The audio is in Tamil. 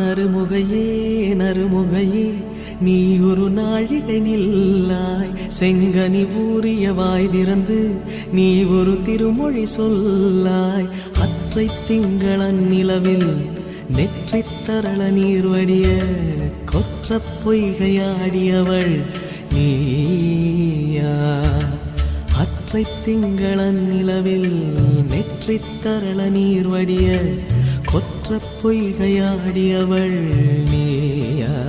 நறுமுகையே நறுமுகையே நீ ஒரு நாழிகை நில்லாய், செங்கனி ஊறிய வாய் திறந்து நீ ஒரு திருமொழி சொல்லாய். அற்றை திங்களன் நிலவில் நெற்றித் தரள நீர்வடிய கொற்ற பொய்கையாடியவள் நீயா. அற்றை திங்களன் நிலவில் நெற்றித் தரள நீர்வடிய கொற்ற பொய்கையாடியவள் நீயா.